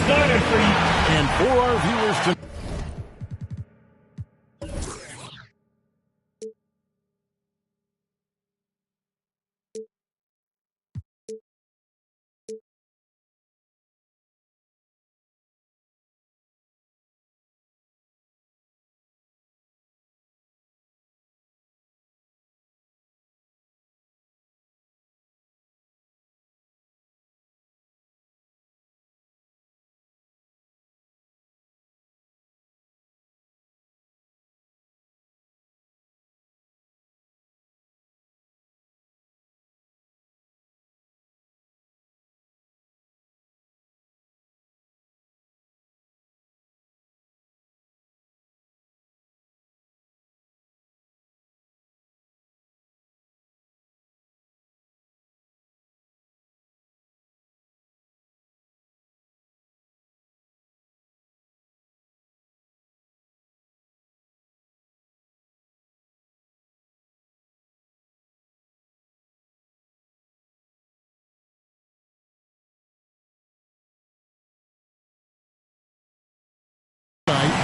started for you. And for our viewers to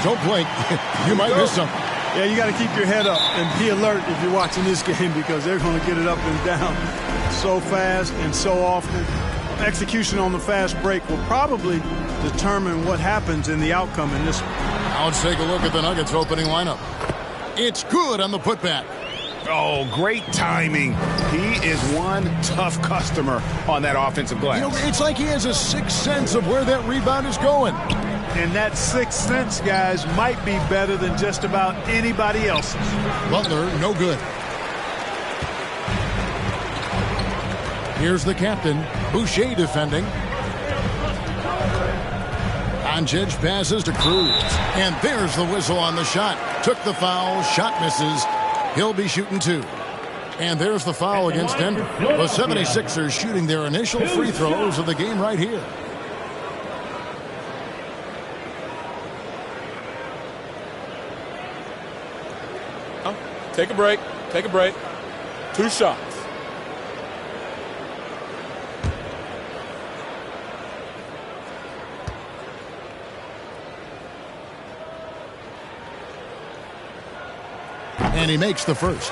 don't blink. You might miss something. Yeah, you got to keep your head up and be alert if you're watching this game because they're going to get it up and down so fast and so often. Execution on the fast break will probably determine what happens in the outcome in this one. Now let's take a look at the Nuggets opening lineup. It's good on the putback. Oh, great timing. He is one tough customer on that offensive glass. You know, it's like he has a sixth sense of where that rebound is going. And that sixth sense, guys, might be better than just about anybody else's. Butler, no good. Here's the captain, Boucher defending. Doncic passes to Cruz. And there's the whistle on the shot. Took the foul, shot misses. He'll be shooting two. And there's the foul against Denver. The 76ers shooting their initial free throws of the game right here. Take a break. Take a break. 2 shots. And he makes the first.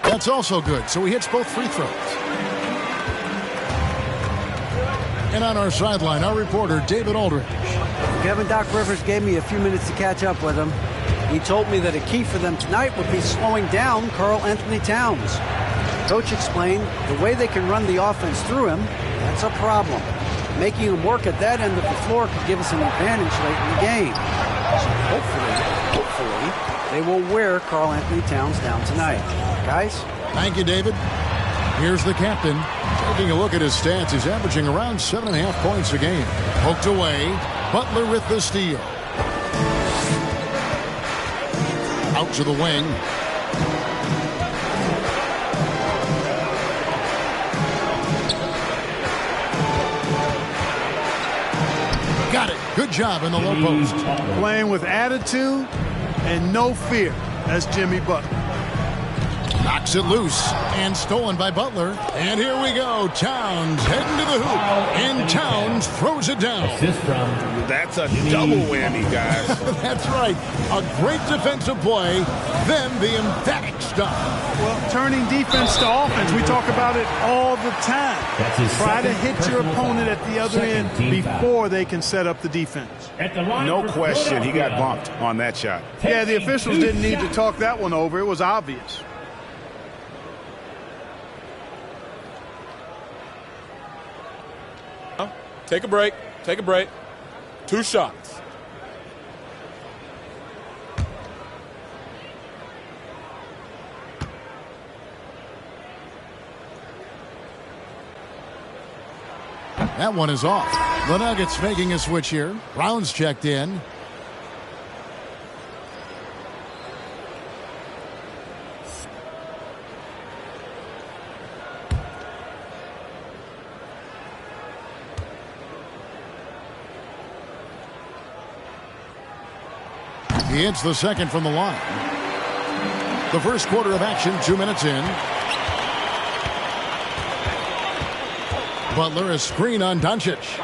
That's also good, so he hits both free throws. And on our sideline, our reporter, David Aldridge. Kevin, Doc Rivers gave me a few minutes to catch up with him. He told me that a key for them tonight would be slowing down Karl Anthony Towns. Coach explained the way they can run the offense through him, that's a problem. Making him work at that end of the floor could give us an advantage late in the game. So hopefully, they will wear Karl Anthony Towns down tonight. Guys? Thank you, David. Here's the captain. Taking a look at his stats, he's averaging around 7.5 points a game. Poked away. Butler with the steal. Out to the wing. Got it. Good job in the low post. Playing with attitude and no fear. That's Jimmy Butler. Knocks it loose and stolen by Butler. And here we go. Towns heading to the hoop. And Towns throws it down. That's a double whammy, guys. That's right. A great defensive play, then the emphatic stop. Well, turning defense to offense, we talk about it all the time. Try to hit your opponent at the other end before they can set up the defense. No question, he got bumped on that shot. Yeah, the officials didn't need to talk that one over. It was obvious. Take a break. Take a break. 2 shots. That one is off. The Nuggets making a switch here. Brown's checked in. He hits the second from the line. The first quarter of action, 2 minutes in. Butler, a screen on Doncic.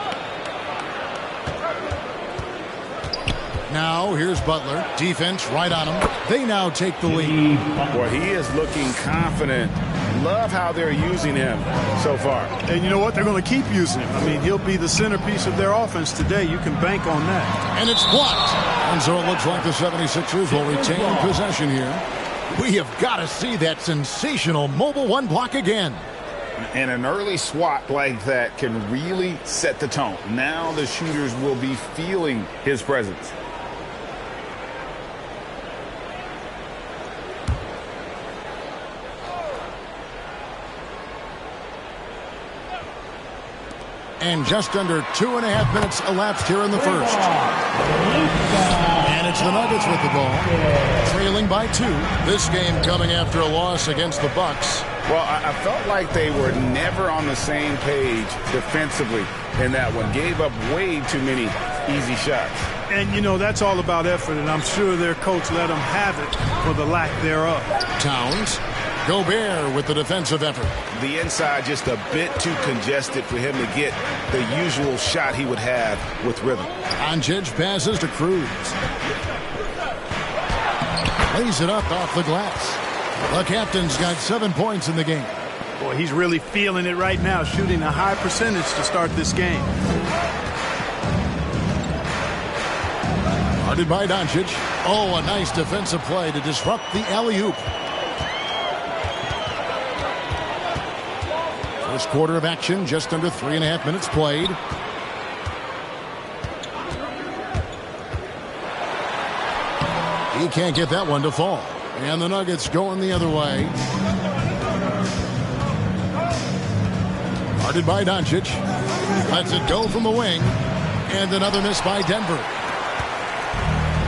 Now here's Butler. Defense right on him. They now take the lead. Boy, he is looking confident. Love how they're using him so far. And you know what? They're going to keep using him. I mean, he'll be the centerpiece of their offense today. You can bank on that. And it's blocked. And so it looks like the 76ers will retain possession here. We have got to see that sensational mobile one block again. And an early swat like that can really set the tone. Now the shooters will be feeling his presence. And just under 2.5 minutes elapsed here in the first. And it's the Nuggets with the ball, trailing by 2. This game coming after a loss against the Bucks. Well, I felt like they were never on the same page defensively in that one. Gave up way too many easy shots. And, you know, that's all about effort, and I'm sure their coach let them have it for the lack thereof. Towns. Gobert with the defensive effort. The inside just a bit too congested for him to get the usual shot he would have with rhythm. Doncic passes to Cruz. Lays it up off the glass. The captain's got 7 points in the game. Boy, he's really feeling it right now, shooting a high percentage to start this game. Guarded by Doncic. Oh, a nice defensive play to disrupt the alley-oop. First quarter of action, just under 3.5 minutes played. He can't get that one to fall. And the Nuggets going the other way. Guarded by Doncic. Lets it go from the wing. And another miss by Denver.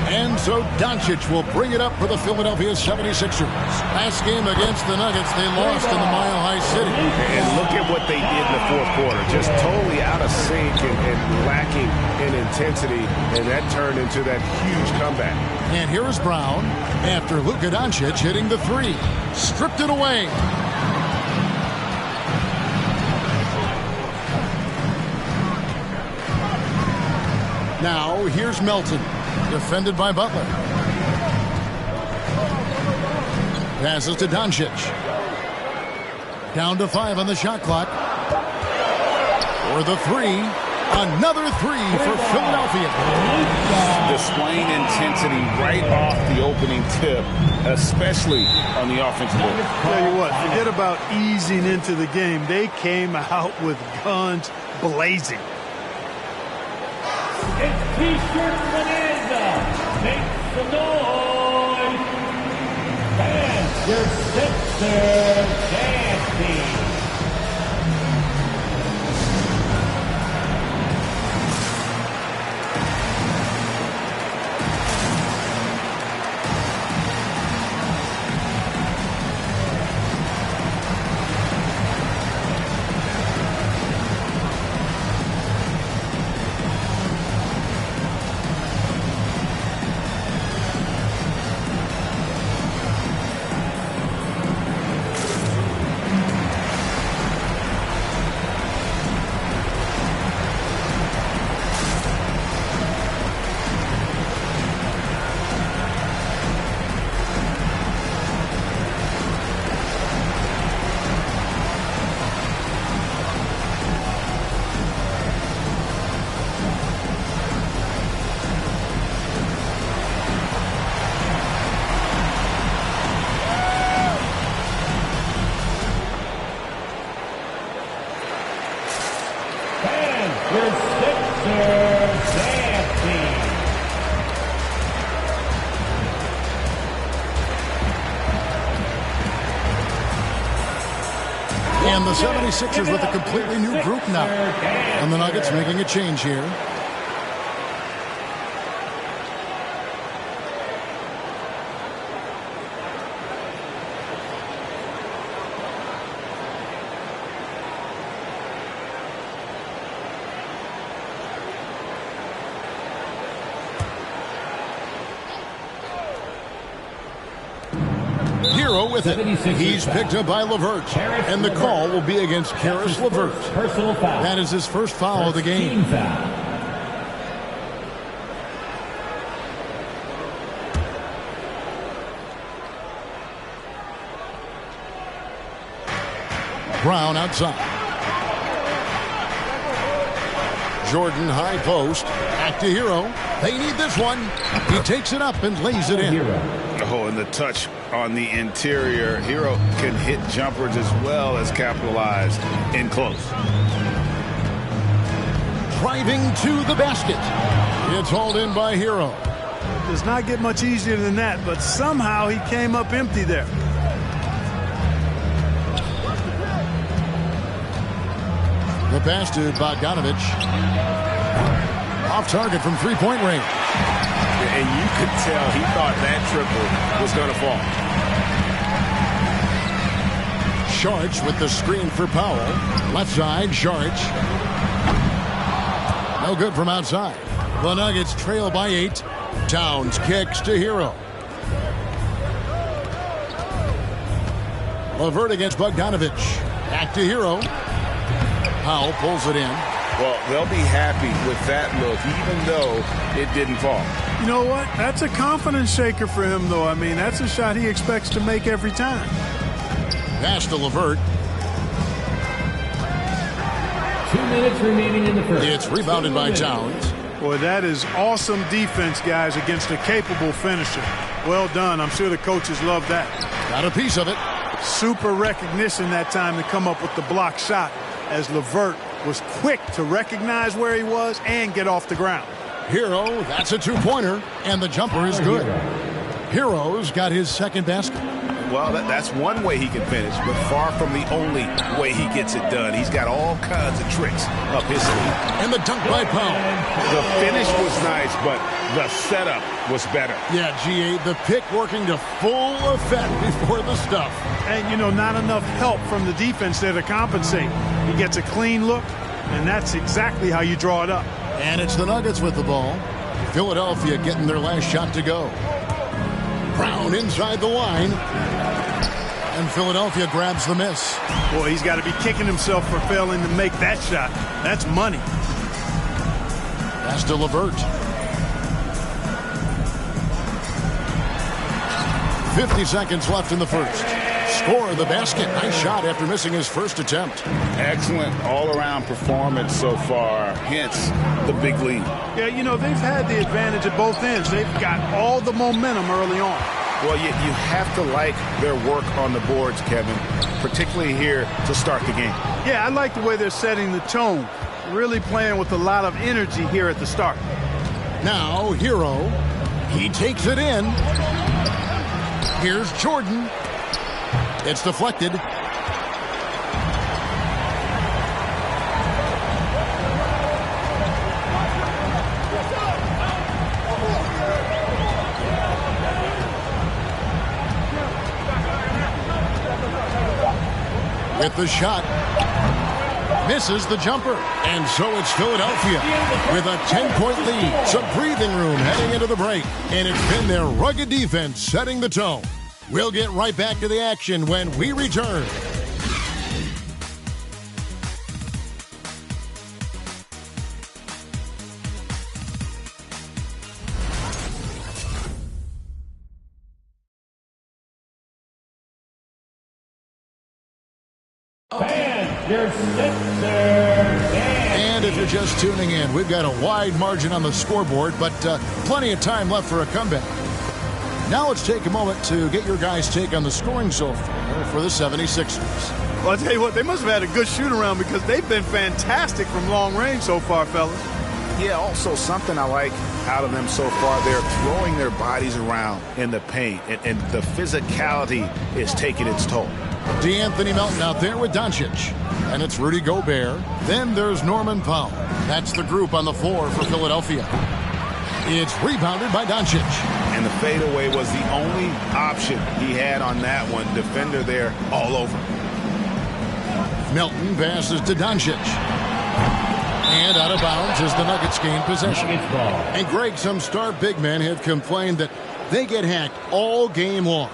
And so Doncic will bring it up for the Philadelphia 76ers. Last game against the Nuggets, they lost in the Mile High City. And look at what they did in the fourth quarter. Just totally out of sync and lacking in intensity. And that turned into that huge comeback. And here is Brown after Luka Doncic hitting the 3. Stripped it away. Now here's Melton. Defended by Butler. Passes to Doncic. Down to 5 on the shot clock. For the 3. Another 3 for Philadelphia. Displaying intensity right off the opening tip, especially on the offensive board. Tell you what, forget about easing into the game. They came out with guns blazing. It's T-shirt Bonanza. Make some noise. And your Sixers dancing. And the 76ers with a completely new group now. And the Nuggets making a change here. Hero with it. 76ers He's picked up by LeVert. And the call will be against Karis LeVert. Personal foul. That is his first foul of the game. Team foul. Brown outside. Jordan high post. Back to Hero. They need this one. He takes it up and lays it in. Oh, and the touch on the interior. Hero can hit jumpers as well as capitalize in close. Driving to the basket. It's hauled in by Hero. Does not get much easier than that, but somehow he came up empty there. The pass to Bogdanovich. Off target from three-point range. And you could tell he thought that triple was going to fall. Sharch with the screen for Powell. Left side, Sharch. No good from outside. The Nuggets trail by 8. Towns kicks to Hero. LeVert against Bogdanovich. Back to Hero. Powell pulls it in. Well, they'll be happy with that look, even though it didn't fall. You know what? That's a confidence shaker for him, though. I mean, that's a shot he expects to make every time. Pass to LeVert. 2 minutes remaining in the first. It's rebounded by Towns. Boy, that is awesome defense, guys, against a capable finisher. Well done. I'm sure the coaches love that. Got a piece of it. Super recognition that time to come up with the block shot, as LeVert was quick to recognize where he was and get off the ground. Hero, that's a two-pointer, and the jumper is good. Hero's got his second basket. Well, that's one way he can finish, but far from the only way he gets it done. He's got all kinds of tricks up his sleeve. And the dunk by Powell. The finish was nice, but the setup was better. Yeah, GA, the pick working to full effect before the stuff. And, you know, not enough help from the defense there to compensate. He gets a clean look, and that's exactly how you draw it up. And it's the Nuggets with the ball. Philadelphia getting their last shot to go. Brown inside the line. And Philadelphia grabs the miss. Boy, he's got to be kicking himself for failing to make that shot. That's money. Pass to LeVert. 50 seconds left in the first. Score the basket. Nice shot after missing his first attempt. Excellent all-around performance so far, hence the big lead. Yeah, you know, they've had the advantage at both ends. They've got all the momentum early on. Well, you have to like their work on the boards, Kevin, particularly here to start the game. Yeah, I like the way they're setting the tone. Really playing with a lot of energy here at the start. Now, Hero. He takes it in. Here's Jordan. It's deflected. With the shot. Misses the jumper. And so it's Philadelphia with a 10-point lead. Some breathing room heading into the break. And it's been their rugged defense setting the tone. We'll get right back to the action when we return. Fans, your Sixers. And if you're just tuning in, we've got a wide margin on the scoreboard, but plenty of time left for a comeback. Now let's take a moment to get your guys' take on the scoring so far for the 76ers. Well, I'll tell you what, they must have had a good shoot-around because they've been fantastic from long range so far, fellas. Yeah, also something I like out of them so far, they're throwing their bodies around in the paint, and the physicality is taking its toll. DeAnthony Melton out there with Doncic. And it's Rudy Gobert. Then there's Norman Powell. That's the group on the floor for Philadelphia. It's rebounded by Doncic. And the fadeaway was the only option he had on that one. Defender there all over. Melton passes to Doncic. And out of bounds as the Nuggets gain possession. Nuggets ball. And Greg, some star big men have complained that they get hacked all game long.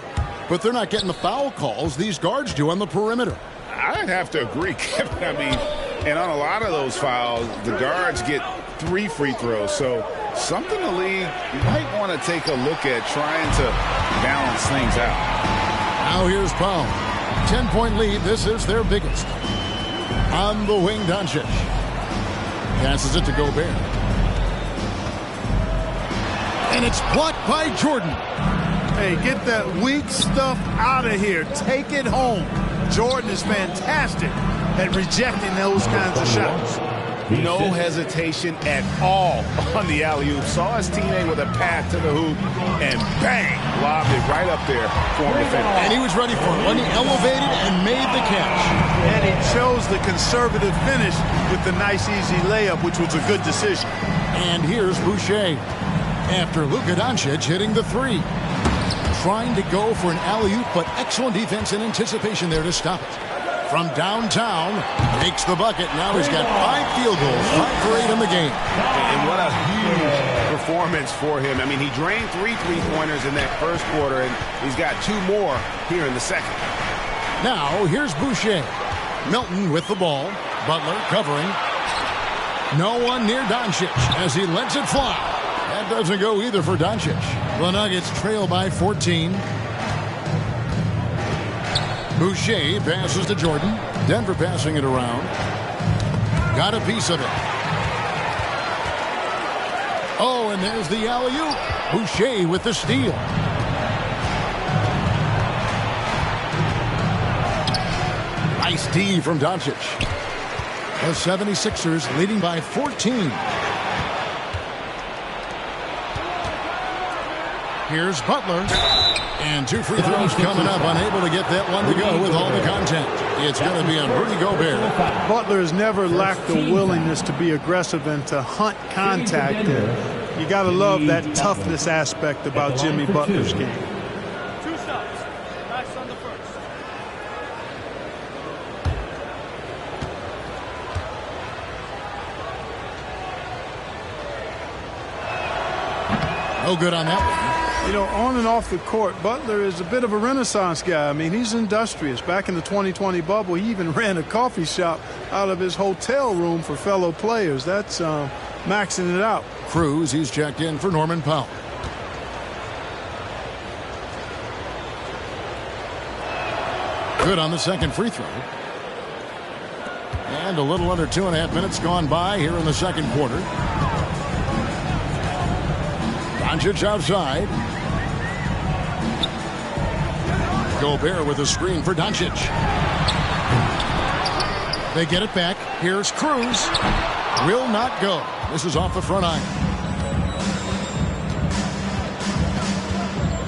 but they're not getting the foul calls these guards do on the perimeter. I'd have to agree, Kevin. I mean, and on a lot of those fouls, the guards get 3 free throws. So something the league might want to take a look at, trying to balance things out. Now here's Powell. 10-point lead. This is their biggest. On the wing, Doncic. Passes it to Gobert. And it's blocked by Jordan. Hey, get that weak stuff out of here. Take it home. Jordan is fantastic at rejecting those kinds of shots. No hesitation at all on the alley-oop. Saw his teammate with a path to the hoop, and bang, lobbed it right up there for him to finish. And he was ready for it when he elevated and made the catch. And he chose the conservative finish with the nice, easy layup, which was a good decision. And here's Boucher after Luka Doncic hitting the 3. Trying to go for an alley-oop, but excellent defense and anticipation there to stop it. From downtown, makes the bucket. Now he's got 5 field goals, 5 for 8 in the game. And what a huge performance for him. I mean, he drained 3 3-pointers in that first quarter, and he's got 2 more here in the second. Now, here's Boucher. Milton with the ball. Butler covering. No one near Doncic as he lets it fly. That doesn't go either for Doncic. The Nuggets trail by 14. Boucher passes to Jordan. Denver passing it around. Got a piece of it. Oh, and there's the alley-oop. Boucher with the steal. Nice D from Doncic. The 76ers leading by 14. Here's Butler. And 2 free throws coming up. Unable to get that one to go with all the contact. It's going to be on Rudy Gobert. Butler has never lacked the willingness to be aggressive and to hunt contact. You got to love that toughness aspect about Jimmy Butler's game. 2 shots. Nice on the first. No good on that one. You know, on and off the court, Butler is a bit of a renaissance guy. I mean, he's industrious. Back in the 2020 bubble, he even ran a coffee shop out of his hotel room for fellow players. That's maxing it out. Cruz, he's checked in for Norman Powell. Good on the second free throw. And a little under 2.5 minutes gone by here in the second quarter. Doncic outside. Gobert with a screen for Doncic. They get it back. Here's Cruz. Will not go. This is off the front iron.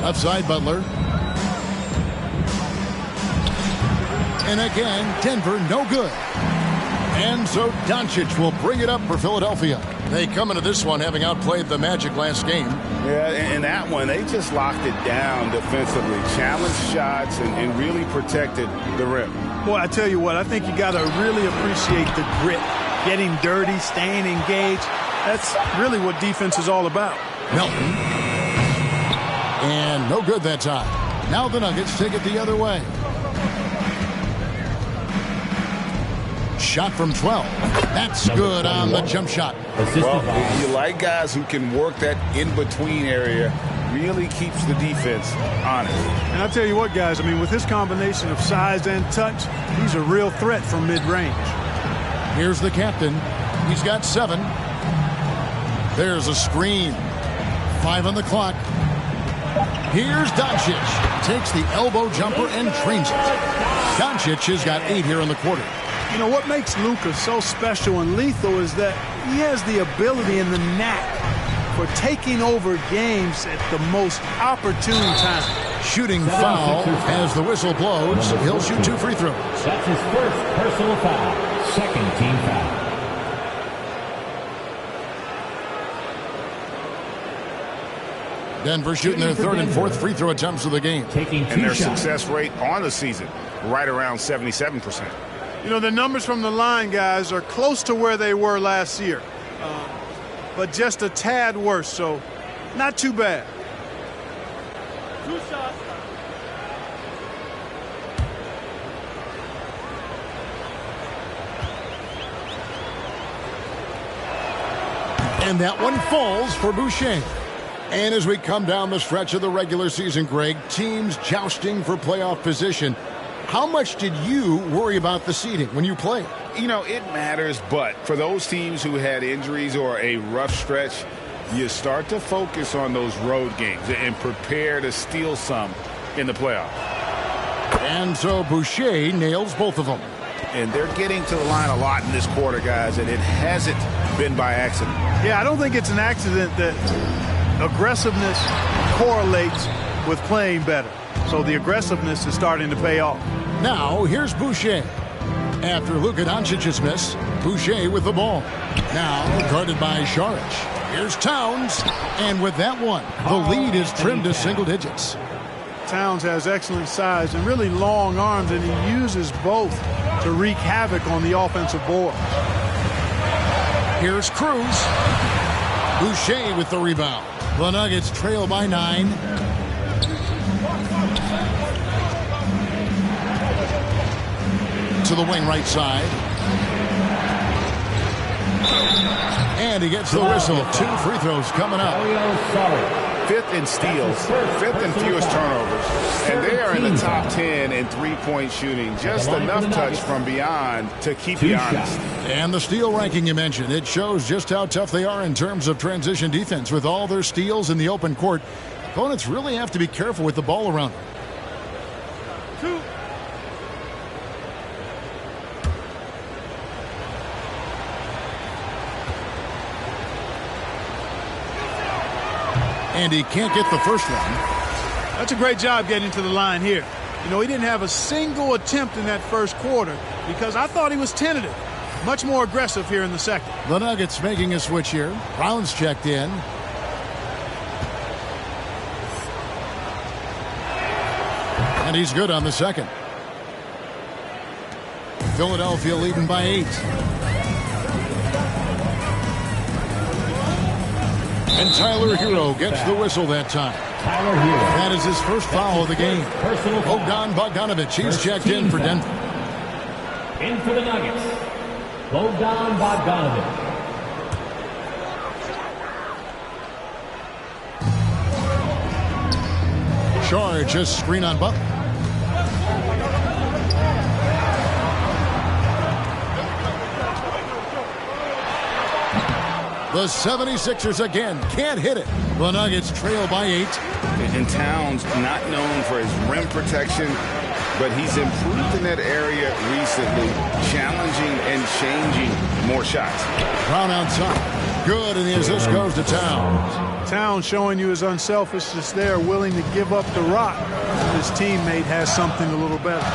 Left side, Butler. And again, Denver no good. And so Doncic will bring it up for Philadelphia. They come into this one having outplayed the Magic last game. Yeah, in that one, they just locked it down defensively, challenged shots, and really protected the rim. Boy, I tell you what, I think you got to really appreciate the grit, getting dirty, staying engaged. That's really what defense is all about. Milton. And no good that time. Now the Nuggets take it the other way. Shot from 12. That's good on the jump shot. Well, you like guys who can work that in-between area. Really keeps the defense honest. And I'll tell you what, guys, I mean, with his combination of size and touch, he's a real threat from mid-range. Here's the captain. He's got 7. There's a screen. 5 on the clock. Here's Doncic. Takes the elbow jumper and trains it. Doncic has got 8 here in the quarter. You know, what makes Luka so special and lethal is that he has the ability and the knack for taking over games at the most opportune time. Shooting foul as the whistle blows. He'll shoot 2 free throws. That's his first personal foul. Second team foul. Denver shooting their 3rd and 4th free throw attempts of the game. And their success rate on the season, right around 77%. You know, the numbers from the line, guys, are close to where they were last year. But just a tad worse, so not too bad. 2 shots. And that one falls for Boucher. And as we come down the stretch of the regular season, Greg, teams jousting for playoff position. How much did you worry about the seeding when you played? You know, it matters, but for those teams who had injuries or a rough stretch, you start to focus on those road games and prepare to steal some in the playoffs. And so Boucher nails both of them. And they're getting to the line a lot in this quarter, guys, and it hasn't been by accident. Yeah, I don't think it's an accident that aggressiveness correlates with playing better. So the aggressiveness is starting to pay off. Now, here's Boucher. After Luka Doncic's miss, Boucher with the ball. Now, guarded by Saric. Here's Towns. And with that one, the lead is trimmed to single digits. Towns has excellent size and really long arms, and he uses both to wreak havoc on the offensive board. Here's Cruz. Boucher with the rebound. The Nuggets trail by 9. To the wing right side. And he gets the whistle. 2 free throws coming up. 5th in steals, 5th in fewest turnovers, and they are in the top 10 in three-point shooting. Just enough touch from beyond to keep you honest. And the steal ranking you mentioned, it shows just how tough they are in terms of transition defense. With all their steals in the open court, opponents really have to be careful with the ball around them. 2. And he can't get the first one. That's a great job getting to the line here. You know, he didn't have a single attempt in that first quarter because I thought he was tentative. Much more aggressive here in the second. The Nuggets making a switch here. Brown's checked in. And he's good on the second. Philadelphia leading by 8. And Tyler Hero gets the whistle that time. Tyler Hero. That is his first foul of the game. Bogdan Bogdanovic, he's checked in for Denver. In for the Nuggets, Bogdan Bogdanovic. Charge, just screen on Butler. The 76ers again can't hit it. The Nuggets trail by 8. And Towns not known for his rim protection, but he's improved in that area recently, challenging and changing more shots. Brown outside. Good, and the assist goes to Towns. Towns showing you his unselfishness there, willing to give up the rock. His teammate has something a little better.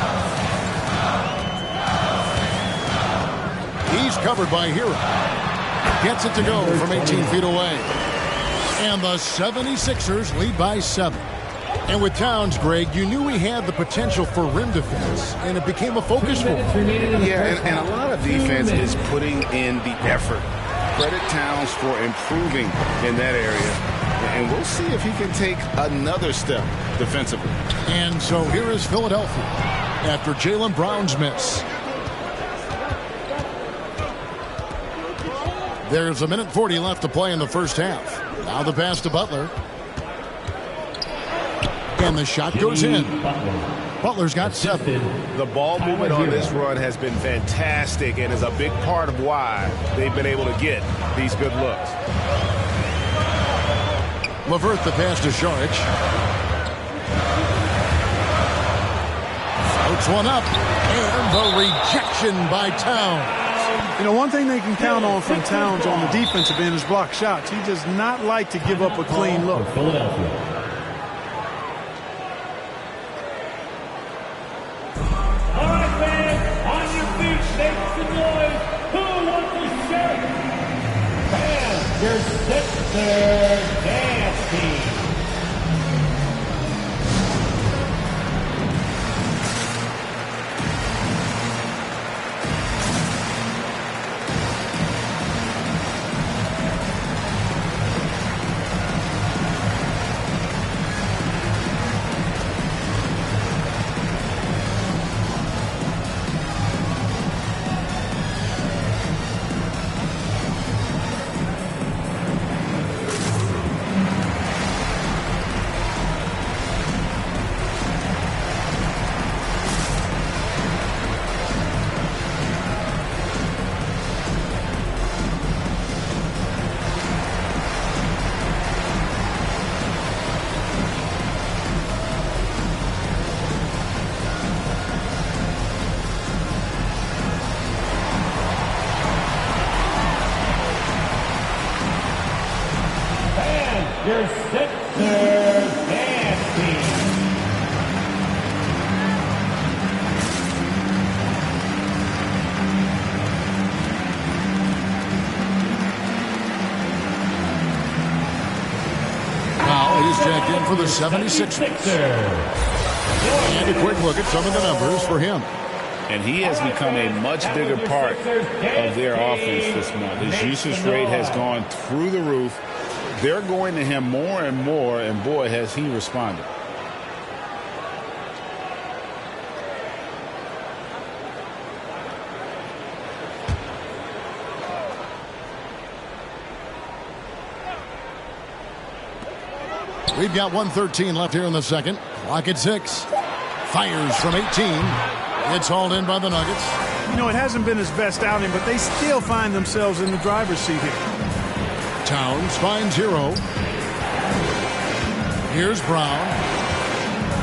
He's covered by Hero. Gets it to go from 18 feet away. And the 76ers lead by 7. And with Towns, Greg, you knew he had the potential for rim defense, and it became a focus for him. Yeah, and a lot of defense is putting in the effort. Credit Towns for improving in that area. And we'll see if he can take another step defensively. And so here is Philadelphia after Jaylen Brown's miss. There's 1:40 left to play in the first half. Now the pass to Butler. And the shot goes in. Butler's got 7. The ball movement on this run has been fantastic and is a big part of why they've been able to get these good looks. LeVert the pass to Saric. Floats one up. And the rejection by Towns. You know, one thing they can count on from Towns on the defensive end is block shots. He does not like to give up a clean look. Philadelphia. All right, fans, on your feet, make some noise. Who wants to shake? And your Sixers dance team. your Sixers and team. Now he's checked in for the 76ers. And a quick look at some of the numbers for him. And he has become a much bigger part of their offense this month. His usage rate has gone through the roof. They're going to him more and more, and boy, has he responded. We've got 1:13 left here in the second. Clock at 6. Fires from 18. It's hauled in by the Nuggets. You know, it hasn't been his best outing, but they still find themselves in the driver's seat here. Towns finds Hero. Here's Brown.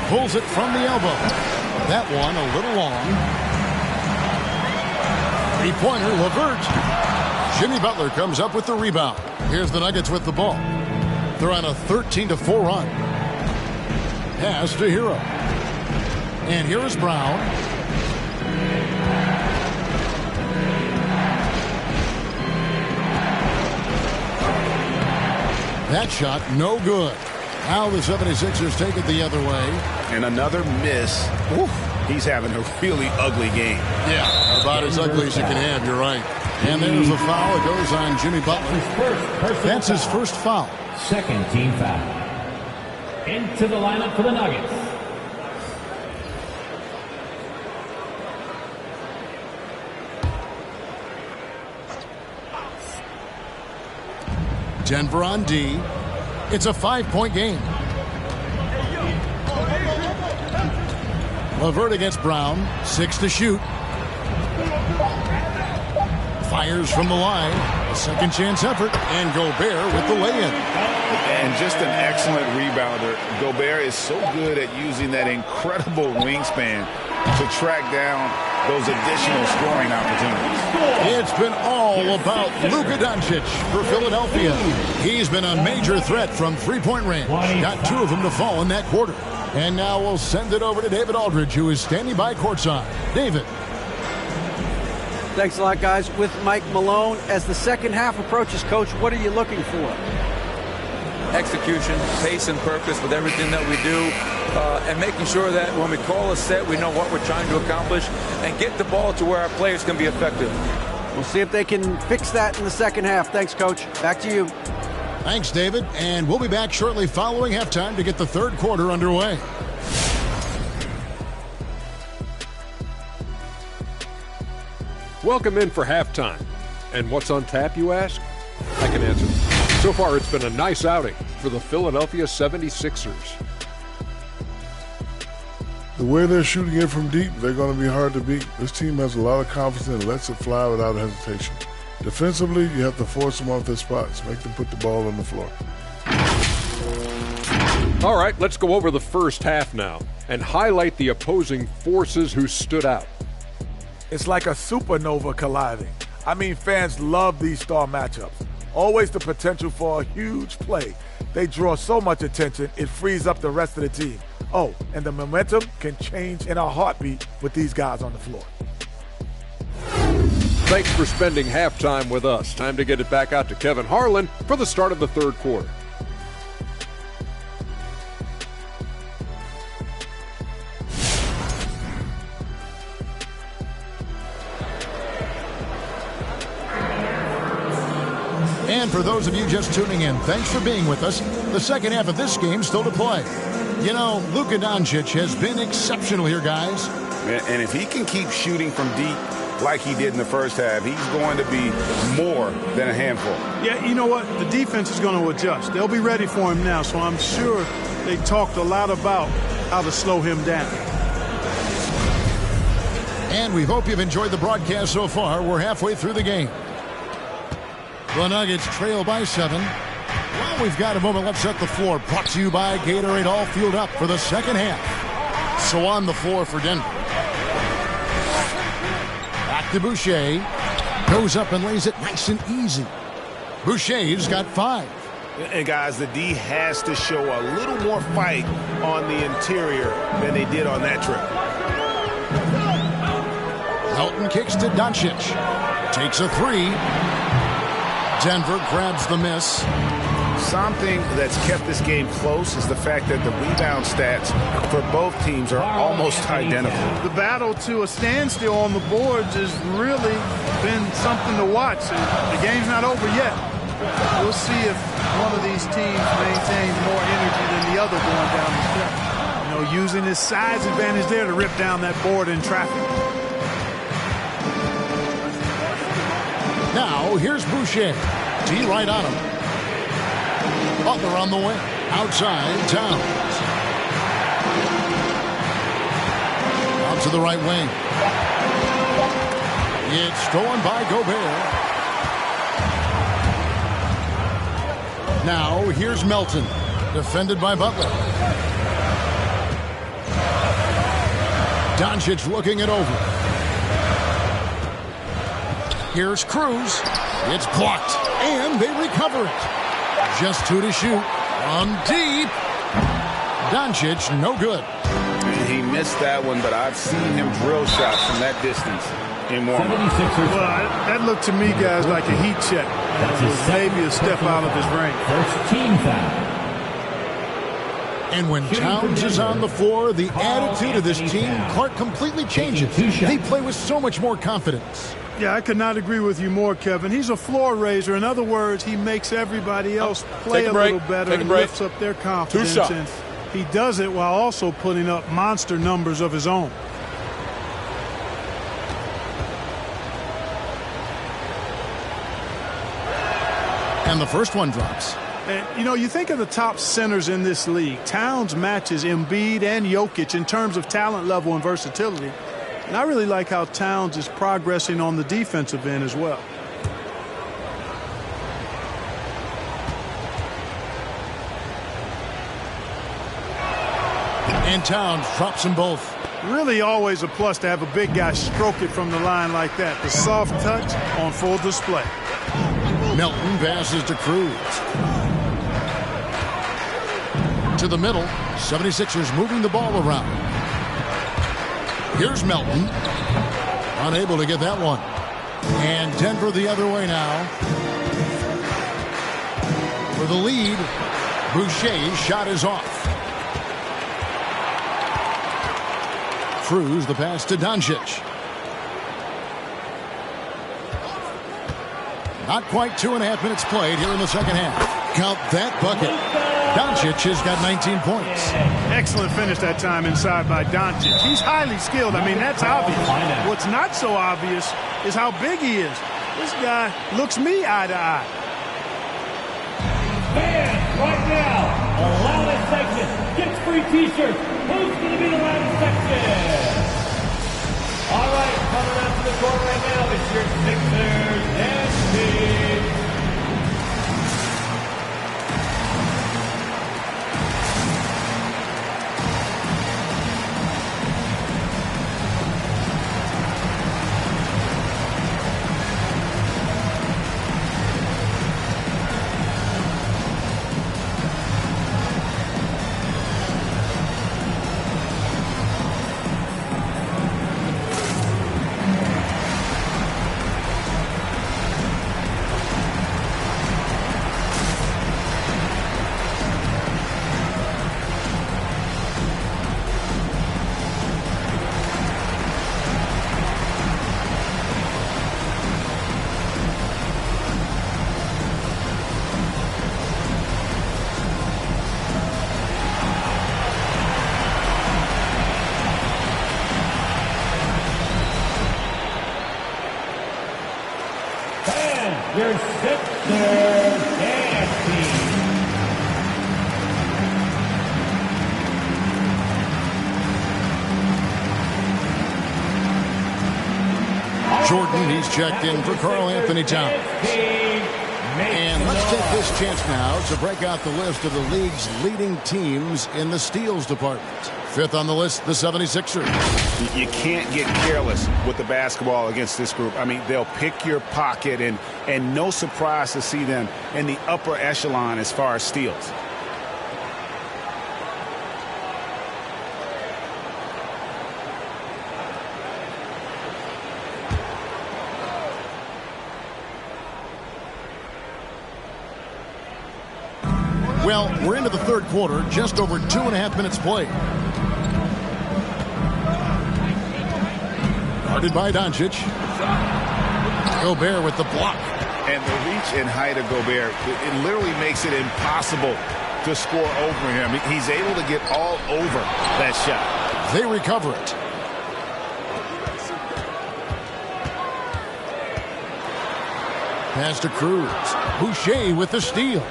Pulls it from the elbow. That one a little long. Three-pointer, LeVert. Jimmy Butler comes up with the rebound. Here's the Nuggets with the ball. They're on a 13-4 run. Pass to Hero. And here is Brown. That shot, no good. Now the 76ers take it the other way. And another miss. Oof. He's having a really ugly game. Yeah, about as ugly as you can have, you're right. And there's the foul. It goes on Jimmy Butler. That's his first foul. Second team foul. Into the lineup for the Nuggets. Denver on D. It's a 5-point game. LeVert against Brown. 6 to shoot. Fires from the line. A second chance effort. And Gobert with the lay-in. And just an excellent rebounder. Gobert is so good at using that incredible wingspan to track down those additional scoring opportunities. It's been all about Luka Doncic for Philadelphia. He's been a major threat from three-point range. Got 2 of them to fall in that quarter. And now we'll send it over to David Aldridge, who is standing by courtside. David. Thanks a lot, guys. With Mike Malone, as the second half approaches, Coach, what are you looking for? Execution, pace, and purpose with everything that we do, and making sure that when we call a set, we know what we're trying to accomplish and get the ball to where our players can be effective. We'll see if they can fix that in the second half. Thanks, Coach. Back to you. Thanks, David. And we'll be back shortly following halftime to get the third quarter underway. Welcome in for halftime. And what's on tap, you ask? I can answer. So far, it's been a nice outing for the Philadelphia 76ers. The way they're shooting it from deep, they're going to be hard to beat. This team has a lot of confidence and lets it fly without hesitation. Defensively, you have to force them off their spots, make them put the ball on the floor. All right, let's go over the first half now and highlight the opposing forces who stood out. It's like a supernova colliding. I mean, fans love these star matchups. Always the potential for a huge play. They draw so much attention, it frees up the rest of the team. Oh, and the momentum can change in a heartbeat with these guys on the floor. Thanks for spending halftime with us. Time to get it back out to Kevin Harlan for the start of the third quarter. And for those of you just tuning in, thanks for being with us. The second half of this game still to play. You know, Luka Doncic has been exceptional here, guys. And if he can keep shooting from deep like he did in the first half, he's going to be more than a handful. Yeah, you know what? The defense is going to adjust. They'll be ready for him now, so I'm sure they talked a lot about how to slow him down. And we hope you've enjoyed the broadcast so far. We're halfway through the game. The Nuggets trail by 7. Well, we've got a moment. Let's set the floor. Brought to you by Gatorade, all fueled up for the second half. So on the floor for Denver. Back to Boucher. Goes up and lays it nice and easy. Boucher's got 5. And, guys, the D has to show a little more fight on the interior than they did on that trip. Melton kicks to Doncic. Takes a three. Denver grabs the miss. Something that's kept this game close is the fact that the rebound stats for both teams are almost identical. The battle to a standstill on the boards has really been something to watch. The game's not over yet. We'll see if one of these teams maintains more energy than the other going down the stretch. You know, using his size advantage there to rip down that board in traffic. Now, here's Boucher. D right on him. Butler on the wing. Outside, Towns. Out to the right wing. It's stolen by Gobert. Now, here's Melton. Defended by Butler. Doncic looking it over. Here's Cruz. It's blocked. And they recover it. Just 2 to shoot. On deep. Doncic, no good. And he missed that one, but I've seen him drill shots from that distance in warm-up. Well, that looked to me, guys, like a heat check. It was maybe a step out of his range. First team foul. And when Towns is on the floor, the attitude of this team, Clark, completely changes. They play with so much more confidence. Yeah, I could not agree with you more, Kevin. He's a floor raiser. In other words, he makes everybody else play a little better and lifts up their confidence. And he does it while also putting up monster numbers of his own. And the first one drops. And, you know, you think of the top centers in this league. Towns matches Embiid and Jokic in terms of talent level and versatility. And I really like how Towns is progressing on the defensive end as well. And Towns drops them both. Really always a plus to have a big guy stroke it from the line like that. The soft touch on full display. Melton passes to Cruz. To the middle. 76ers moving the ball around. Here's Melton. Unable to get that one. And Denver the other way now. For the lead, Boucher's shot is off. Cruz, the pass to Doncic. Not quite 2.5 minutes played here in the second half. Count that bucket. Doncic has got 19 points. Excellent finish that time inside by Doncic. He's highly skilled. I mean, that's obvious. What's not so obvious is how big he is. This guy looks me eye to eye. Fans, right now, the loudest section gets free t-shirts. Who's going to be the loudest section? All right, coming out to the court right now is your Sixers and Kings. Your Sixers dance team. Jordan, he's checked in for Karl Anthony Towns. And let's take this chance now to break out the list of the league's leading teams in the steals department. Fifth on the list, the 76ers. You can't get careless with the basketball against this group. I mean, they'll pick your pocket, and no surprise to see them in the upper echelon as far as steals. Well, we're into the third quarter, just over 2.5 minutes played. Guarded by Doncic. Gobert with the block. And the reach and height of Gobert, it literally makes it impossible to score over him. He's able to get all over that shot. They recover it. Pass to Cruz. Boucher with the steal.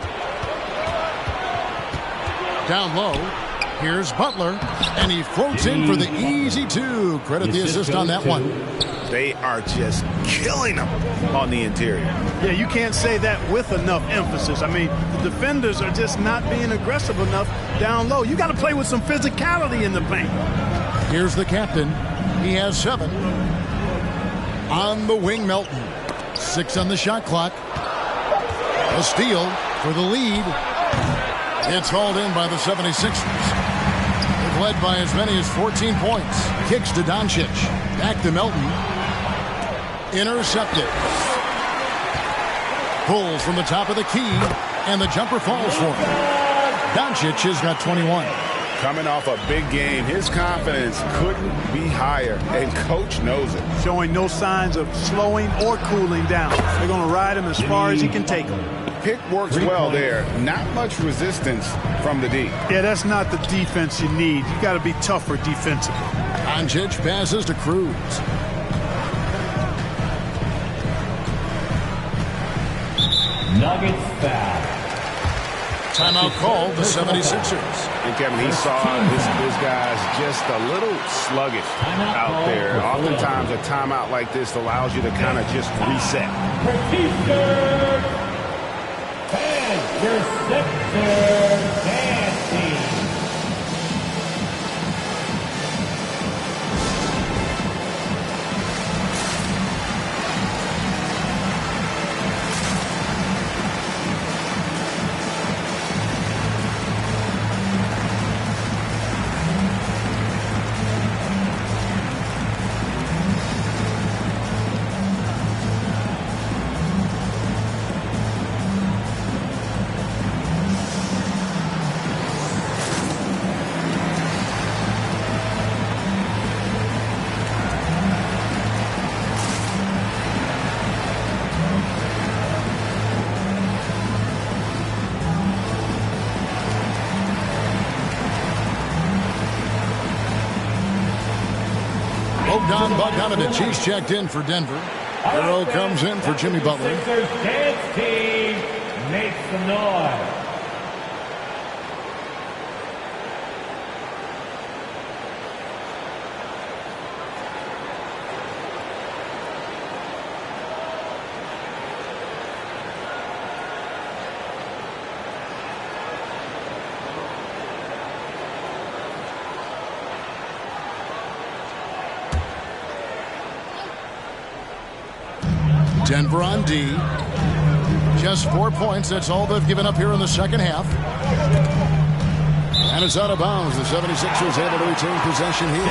Down low, here's Butler, and he floats in for the easy two. Credit the assist on that one. They are just killing them on the interior. Yeah, you can't say that with enough emphasis. I mean, the defenders are just not being aggressive enough down low. You got to play with some physicality in the paint. Here's the captain. He has 7. On the wing, Melton. 6 on the shot clock. A steal for the lead. It's hauled in by the 76ers. They've led by as many as 14 points. Kicks to Doncic. Back to Melton. Intercepted. Pulls from the top of the key, and the jumper falls for him. Doncic has got 21. Coming off a big game, his confidence couldn't be higher, and coach knows it. Showing no signs of slowing or cooling down. They're going to ride him as far as he can take him. Pick works well there. Not much resistance from the D. Yeah, that's not the defense you need. You got to be tougher defensively. Doncic passes to Cruz. Nuggets foul. Timeout called the 76ers. And Kevin, he saw this guy's just a little sluggish out there. Oftentimes a timeout like this allows you to kind of just reset. Your Sixers dancing. Don Bogdanovich, he's checked in for Denver. Hero comes in for Jimmy Butler. Sixers dance team makes some noise. Denver on D. Just 4 points. That's all they've given up here in the second half. And it's out of bounds. The 76ers able to retain possession here.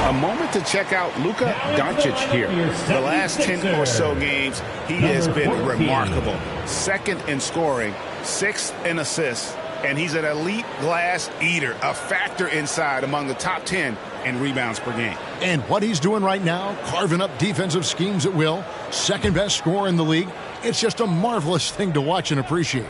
A moment to check out Luka Doncic here. The last 10 or so games, he has been remarkable. Second in scoring, 6th in assists, and he's an elite glass eater, a factor inside among the top 10 in rebounds per game. And what he's doing right now, carving up defensive schemes at will, second best scorer in the league. It's just a marvelous thing to watch and appreciate.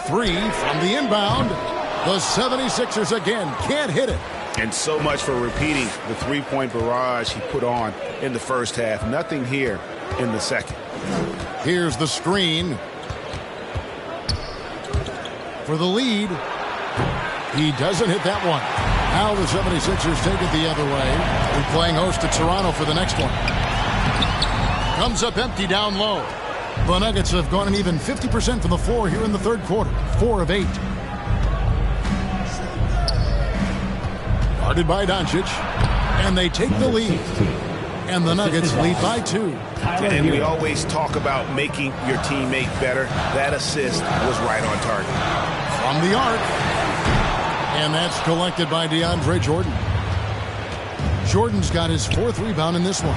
3 from the inbound. The 76ers again can't hit it. And so much for repeating the three-point barrage he put on in the first half. Nothing here in the second. Here's the screen for the lead. He doesn't hit that one. Now the 76ers take it the other way. They're playing host to Toronto for the next one. Comes up empty down low. The Nuggets have gone an even 50% from the floor here in the third quarter. 4 of 8. Guarded by Doncic. And they take the lead. And the Nuggets lead by 2. And we always talk about making your teammate better. That assist was right on target. From the arc. And that's collected by DeAndre Jordan. Jordan's got his 4th rebound in this one.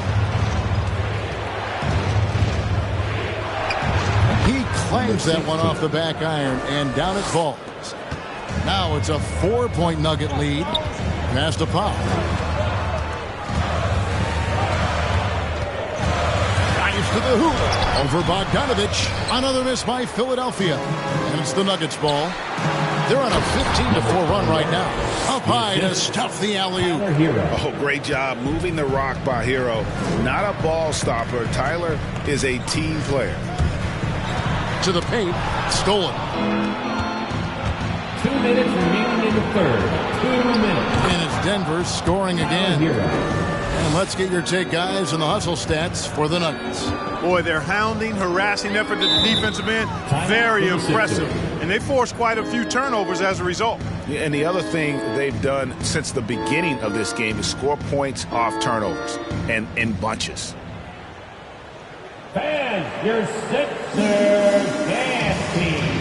He clangs that one off the back iron, and down it falls. Now it's a 4-point Nugget lead. Pass to Pop. Dives to the hoop. Over Bogdanovich. Another miss by Philadelphia. And it's the Nuggets ball. They're on a 15-4 run right now. Up high to stuff the alley-oop. Oh, great job moving the rock by Hero. Not a ball stopper. Tyler is a team player. To the paint. Stolen. 2 minutes remaining in the third. 2 minutes. And it's Denver scoring again. And let's get your take, guys, on the hustle stats for the Nuggets. Boy, their hounding, harassing effort at the defensive end, very impressive. And they forced quite a few turnovers as a result. And the other thing they've done since the beginning of this game is score points off turnovers and in bunches. Fans, your Sixers dance team.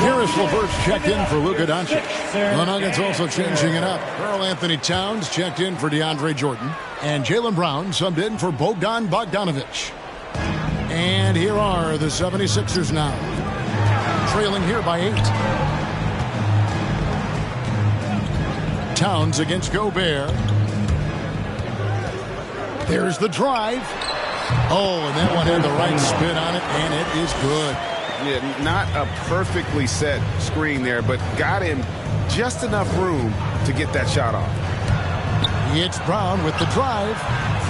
Karis LeVert's checked in for Luka Doncic. The Nuggets also changing it up. Karl Anthony Towns checked in for DeAndre Jordan. And Jaylen Brown subbed in for Bogdan Bogdanovich. And here are the 76ers now. Trailing here by 8. Towns against Gobert. There's the drive. Oh, and that one had the right spin on it, and it is good. Yeah, not a perfectly set screen there, but got him just enough room to get that shot off. It's Brown with the drive.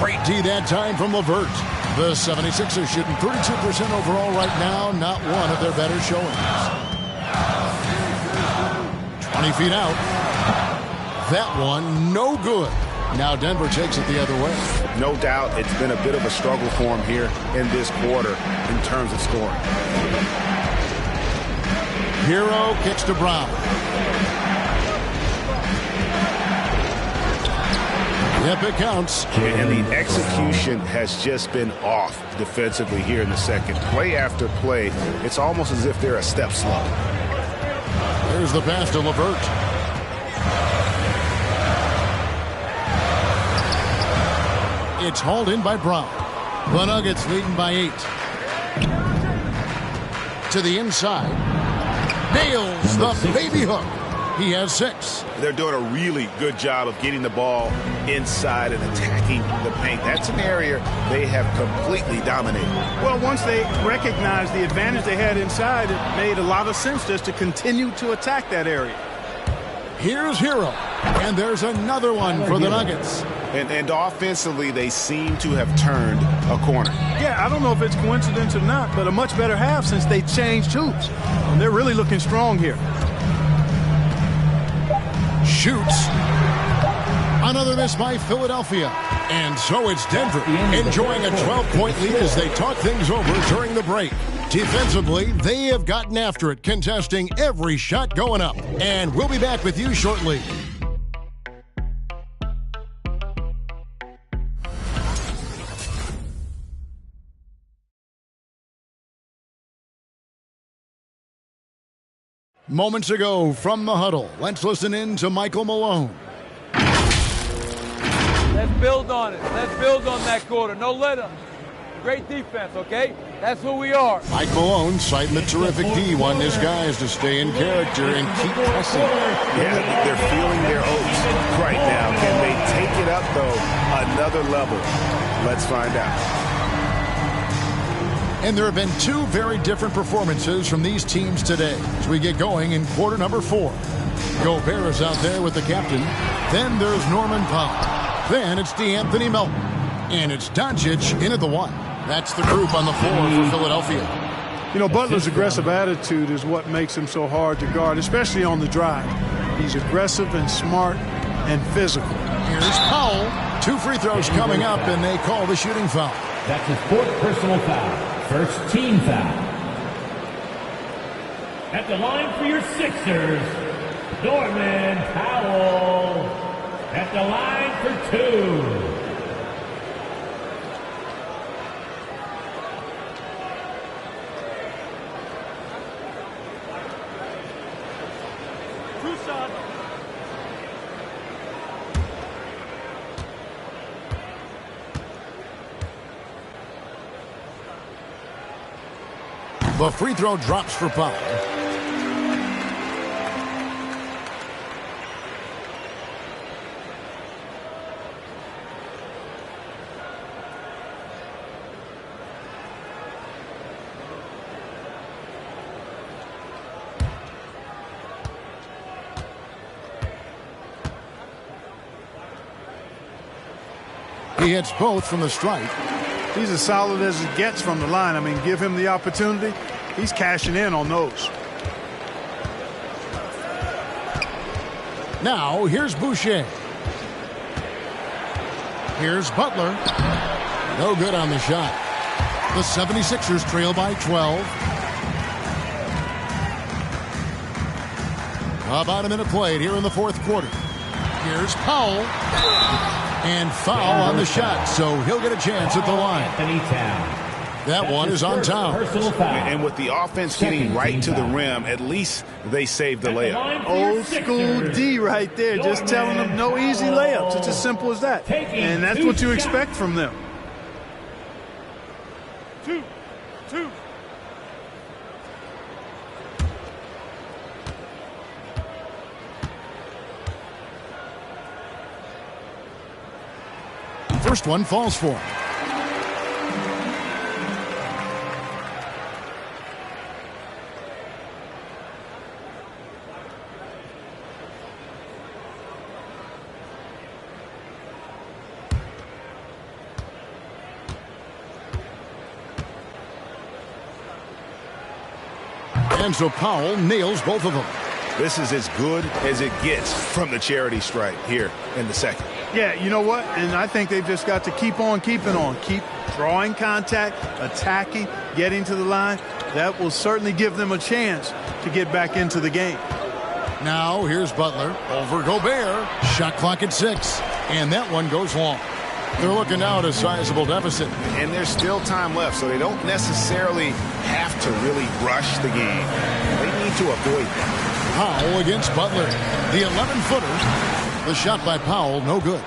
Great D that time from LeVert. The 76ers shooting 32% overall right now. Not one of their better showings. 20 feet out. That one, no good. Now Denver takes it the other way. No doubt it's been a bit of a struggle for him here in this quarter in terms of scoring. Hero kicks to Brown. Yep, it counts. And the execution has just been off defensively here in the second. Play after play, it's almost as if they're a step slow. There's the pass to LeVert. It's hauled in by Brown. The Nuggets leading by 8. To the inside. Nails the baby hook. He has 6. They're doing a really good job of getting the ball inside and attacking the paint. That's an area they have completely dominated. Well, once they recognized the advantage they had inside, it made a lot of sense just to continue to attack that area. Here's Hero. And there's another one for the Nuggets. And offensively, they seem to have turned a corner. Yeah, I don't know if it's coincidence or not, but a much better half since they changed hoops. And they're really looking strong here. Shoots. Another miss by Philadelphia. And so it's Denver enjoying a 12-point lead as they talk things over during the break. Defensively, they have gotten after it, contesting every shot going up. And we'll be back with you shortly. Moments ago from the huddle, let's listen in to Michael Malone. Let's build on it. Let's build on that quarter. No let-ups. Great defense, okay? That's who we are. Mike Malone citing the terrific D, wanting his guys to stay in character and keep pressing. Yeah, they're feeling their oats right now. Can they take it up, though, another level? Let's find out. And there have been 2 very different performances from these teams today as we get going in quarter number 4. Gobert is out there with the captain. Then there's Norman Powell. Then it's DeAnthony Melton. And it's Doncic in at the 1. That's the group on the floor for Philadelphia. You know, Butler's aggressive attitude is what makes him so hard to guard, especially on the drive. He's aggressive and smart and physical. Here's Powell. 2 free throws coming up, and they call the shooting foul. That's his 4th personal foul. First team foul. At the line for your Sixers, Norman Powell. At the line for 2. The free throw drops for Powell. He hits both from the stripe. He's as solid as it gets from the line. I mean, give him the opportunity. He's cashing in on those. Now, here's Boucher. Here's Butler. No good on the shot. The 76ers trail by 12. About a minute played here in the 4th quarter. Here's Powell. And foul on the shot, so he'll get a chance at the line. That one is on Towns. And with the offense getting right to the rim, at least they saved the layup. Old school D right there, just telling them no easy layups. It's as simple as that. And that's what you expect from them. 2. First one falls for him. And so Powell nails both of them. This is as good as it gets from the charity stripe here in the second. Yeah, you know what? And I think they've just got to keep on keeping on. Keep drawing contact, attacking, getting to the line. That will certainly give them a chance to get back into the game. Now here's Butler over Gobert. Shot clock at 6. And that one goes long. They're looking now at a sizable deficit. And there's still time left, so they don't necessarily have to really rush the game. They need to avoid that. Powell against Butler. The 11-footer. The shot by Powell, no good.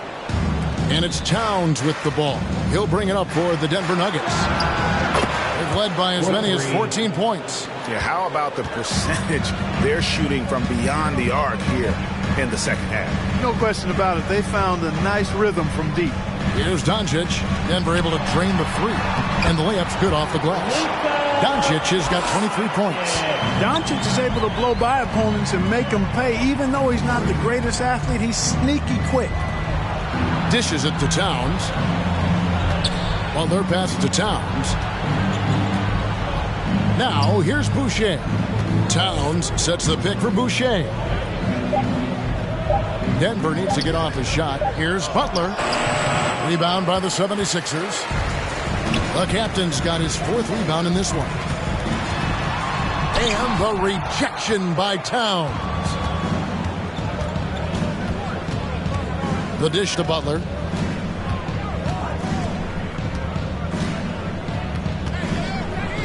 And it's Towns with the ball. He'll bring it up for the Denver Nuggets. They've led by as many as 14 points. Yeah, how about the percentage they're shooting from beyond the arc here in the second half? No question about it. They found a nice rhythm from deep. Here's Doncic. Denver able to drain the 3. And the layup's good off the glass. Doncic has got 23 points. Doncic is able to blow by opponents and make them pay. Even though he's not the greatest athlete, he's sneaky quick. Dishes it to Towns. Butler passes to Towns. Now here's Boucher. Towns sets the pick for Boucher. Denver needs to get off his shot. Here's Butler. Rebound by the 76ers. The captain's got his 4th rebound in this one. And the rejection by Towns. The dish to Butler.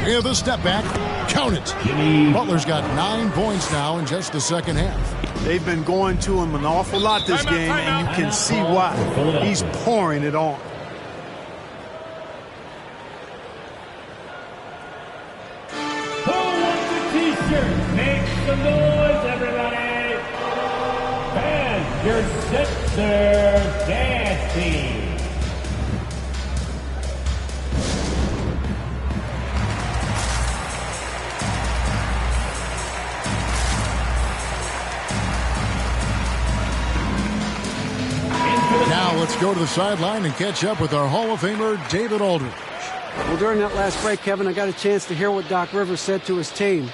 Here's the step back. Count it. Butler's got 9 points now in just the second half. They've been going to him an awful lot this game, and you can see why. He's pouring it on. Who wants a t-shirt? Make some noise, everybody. And your Sixers dance team. Now let's go to the sideline and catch up with our Hall of Famer, David Aldridge. Well, during that last break, Kevin, I got a chance to hear what Doc Rivers said to his team.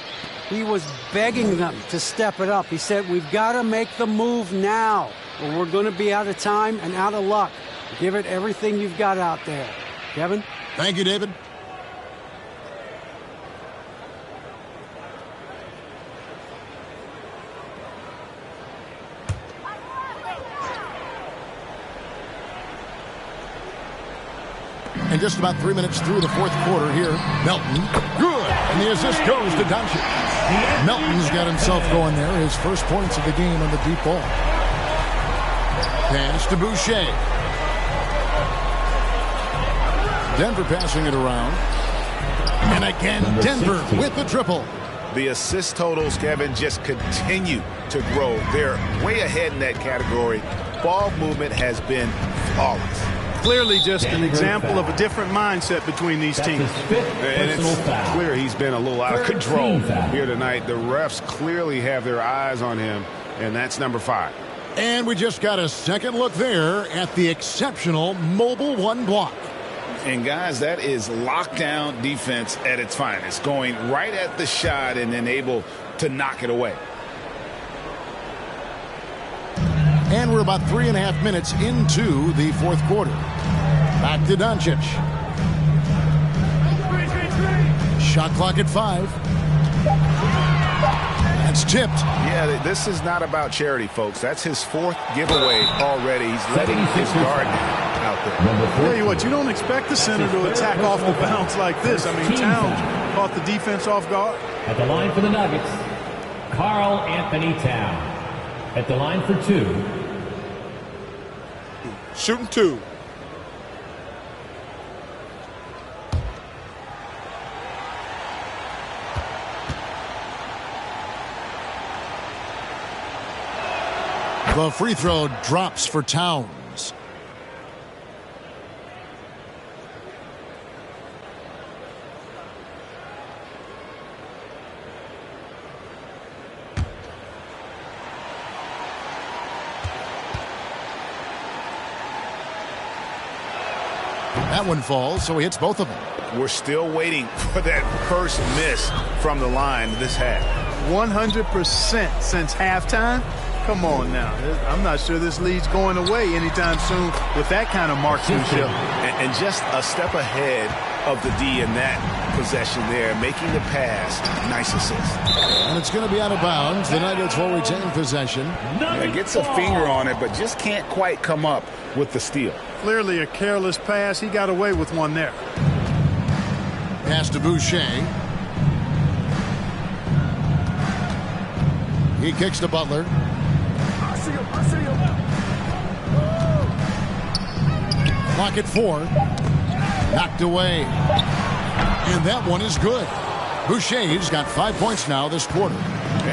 He was begging them to step it up. He said, we've got to make the move now, or we're going to be out of time and out of luck. Give it everything you've got out there. Kevin? Thank you, David. And just about 3 minutes through the fourth quarter here, Melton, good, and the assist goes to Doncic. Melton's got himself going there, his first points of the game on the deep ball. Pass to Boucher. Denver passing it around. And again, Denver with the triple. The assist totals, Kevin, just continue to grow. They're way ahead in that category. Ball movement has been flawless. Clearly just an example of a different mindset between these teams. And it's clear he's been a little out of control here tonight. The refs clearly have their eyes on him, and that's number 5. And we just got a second look there at the exceptional mobile one block. And, guys, that is lockdown defense at its finest, going right at the shot and then able to knock it away. And we're about 3.5 minutes into the fourth quarter. Back to Doncic. Shot clock at 5. That's tipped. Yeah, this is not about charity, folks. That's his 4th giveaway already. He's letting his guard out there. Tell you what, you don't expect the center to attack off the bounce like this. I mean, Towns caught the defense off guard. At the line for the Nuggets, Karl Anthony Towns. At the line for 2. Shooting 2. The free throw drops for Towns. That one falls, so he hits both of them. We're still waiting for that first miss from the line this half. 100% since halftime. Come on now. I'm not sure this lead's going away anytime soon with that kind of marksmanship. And just a step ahead of the D in that possession there, making the pass. Nice assist. And it's going to be out of bounds. The Nuggets will retain possession. Yeah, gets a finger on it, but just can't quite come up with the steal. Clearly a careless pass. He got away with one there. Pass to Boucher. He kicks to Butler. Clock at 4. Knocked away. And that one is good. Boucher's got 5 points now this quarter.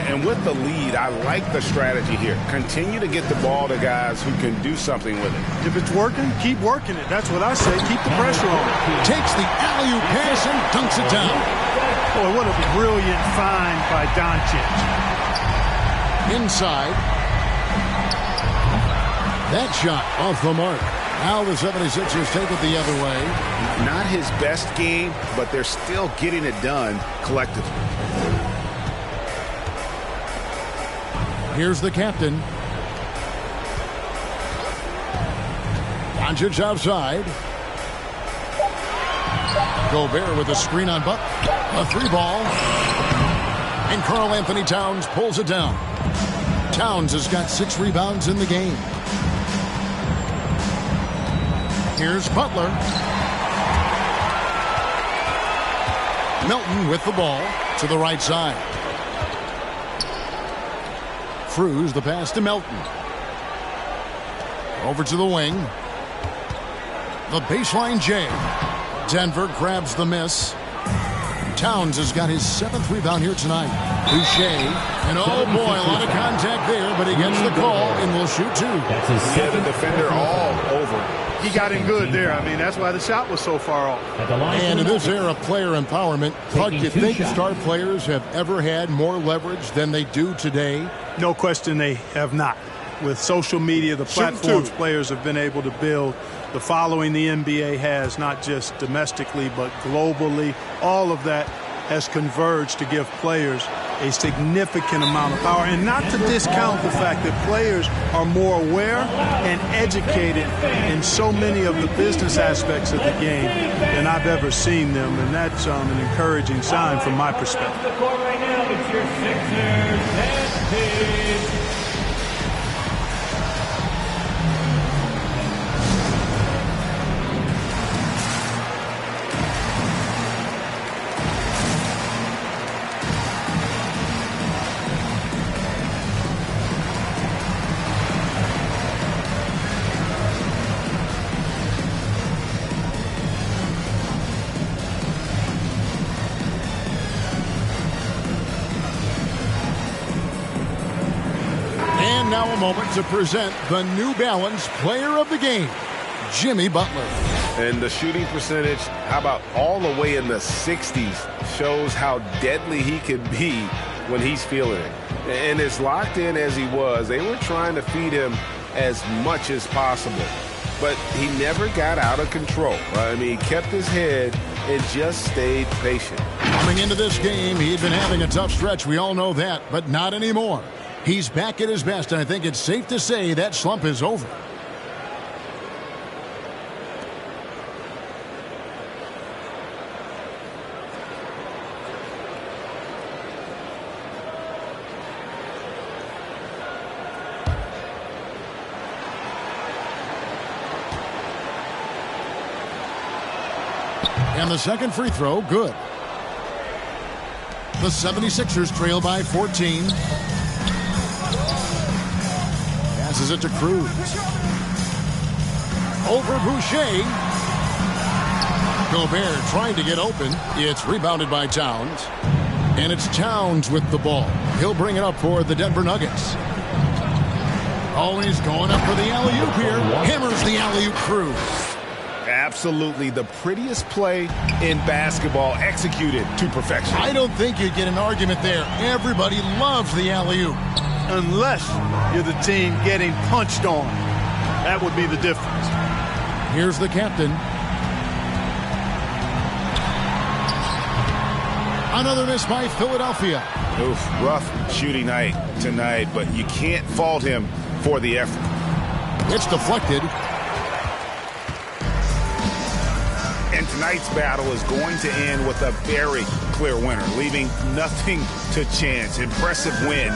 And with the lead, I like the strategy here. Continue to get the ball to guys who can do something with it. If it's working, keep working it. That's what I say. Keep the pressure on. Takes the alley-oop pass and dunks it down. Boy, what a brilliant find by Doncic. Inside. That shot off the mark. Now the 76ers take it the other way. Not his best game, but they're still getting it done collectively. Here's the captain. Doncic outside. Gobert with a screen on Buck. A 3-ball. And Karl Anthony Towns pulls it down. Towns has got 6 rebounds in the game. Here's Butler. Melton with the ball to the right side. Cruz the pass to Melton. Over to the wing. The baseline J. Denver grabs the miss. Towns has got his 7th rebound here tonight. Boucher. And oh boy, a lot of contact there, but he gets the call and will shoot 2. That's his Yeah, the defender all over. He got in good there. I mean, that's why the shot was so far off. And in this era of player empowerment, Buck, you think star players have ever had more leverage than they do today? No question they have not. with social media, the platforms players have been able to build, the following the NBA has, not just domestically but globally, all of that has converged to give players a significant amount of power, and not to discount the fact that players are more aware and educated in so many of the business aspects of the game than I've ever seen them, and that's an encouraging sign from my perspective. Right now, it's your Sixers. Now a moment to present the New Balance Player of the Game, Jimmy Butler. And the shooting percentage, how about all the way in the 60s, shows how deadly he can be when he's feeling it. And as locked in as he was, they were trying to feed him as much as possible. But he never got out of control. I mean, he kept his head and just stayed patient. Coming into this game, he'd been having a tough stretch. We all know that, but not anymore. He's back at his best, and I think it's safe to say that slump is over. And the second free throw, good. The 76ers trail by 14. Passes it to Cruz. Over Boucher. Gobert trying to get open. It's rebounded by Towns. And it's Towns with the ball. He'll bring it up for the Denver Nuggets. Oh, and he's going up for the alley-oop here. Hammers the alley-oop Cruz. Absolutely the prettiest play in basketball, executed to perfection. I don't think you'd get an argument there. Everybody loves the alley-oop. Unless you're the team getting punched on. That would be the difference. Here's the captain. Another miss by Philadelphia. Oof, rough shooting night tonight, but you can't fault him for the effort. It's deflected. And tonight's battle is going to end with a very clear winner, leaving nothing to chance. Impressive win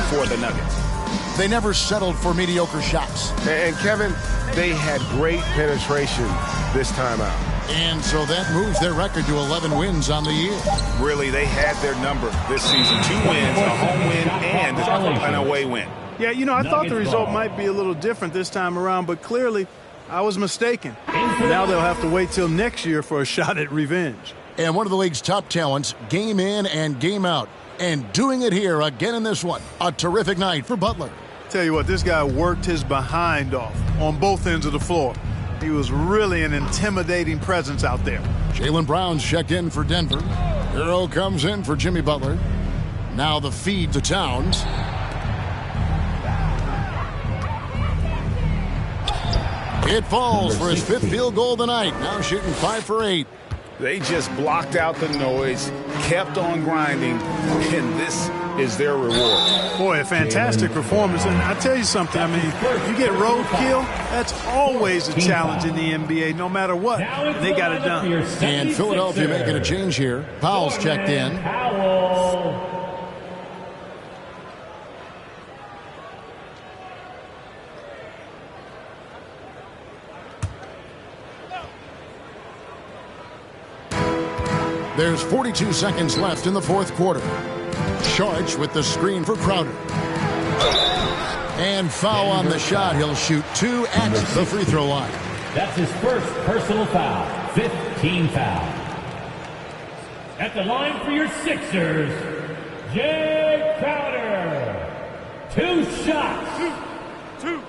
for the Nuggets. They never settled for mediocre shots. And Kevin, they had great penetration this time out. And so that moves their record to 11 wins on the year. Really, they had their number this season. 2 wins, a home win, and an away win. Yeah, you know, I thought the result might be a little different this time around, but clearly I was mistaken. Now they'll have to wait till next year for a shot at revenge. And one of the league's top talents, game in and game out. And doing it here again in this one. A terrific night for Butler. Tell you what, this guy worked his behind off on both ends of the floor. He was really an intimidating presence out there. Jaylen Brown's checked in for Denver. Hero comes in for Jimmy Butler. Now the feed to Towns. It falls for his 5th field goal of the night. Now shooting 5 for 8. They just blocked out the noise, kept on grinding, and this is their reward. Boy, a fantastic performance. And I tell you something, I mean, you get roadkill, that's always a challenge in the NBA, no matter what. They got it done. And Philadelphia making a change here. Powell's checked in. There's 42 seconds left in the 4th quarter. Charge with the screen for Crowder. And foul on the shot. He'll shoot 2 at the free throw line. That's his first personal foul. 15 foul. At the line for your Sixers, Jay Crowder. 2 shots. 2.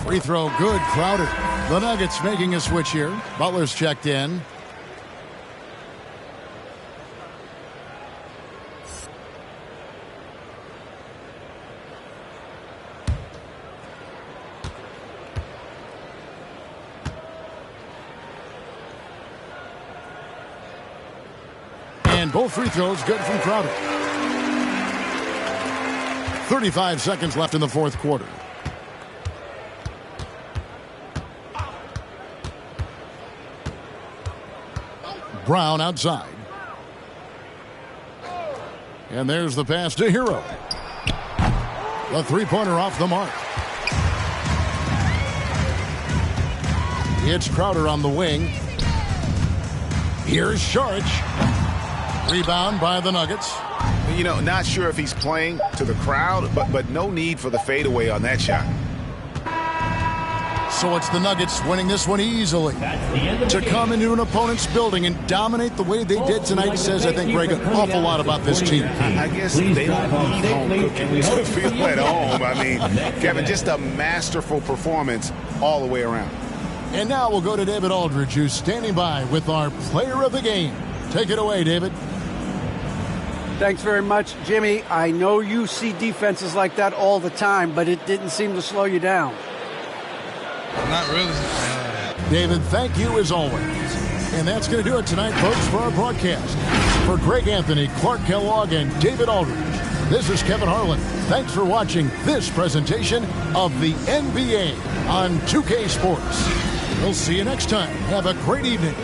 Free throw good, Crowder. The Nuggets making a switch here. Butler's checked in. And both free throws good from Crowder. 35 seconds left in the fourth quarter. Brown outside. And there's the pass to Hero. The three-pointer off the mark. It's Crowder on the wing. Here's Saric. Rebound by the Nuggets. You know, not sure if he's playing to the crowd, but no need for the fadeaway on that shot. So it's the Nuggets winning this one easily. To come into an opponent's building and dominate the way they did tonight says, I think, Greg, an awful lot about this team. I guess they don't need home cooking to feel at home. I mean, Kevin, just a masterful performance all the way around. And now we'll go to David Aldridge, who's standing by with our player of the game. Take it away, David. Thanks very much, Jimmy. I know you see defenses like that all the time, but it didn't seem to slow you down. Not really. David, thank you as always. And that's going to do it tonight, folks, for our broadcast. For Greg Anthony, Clark Kellogg, and David Aldridge, this is Kevin Harlan. Thanks for watching this presentation of the NBA on 2K Sports. We'll see you next time. Have a great evening.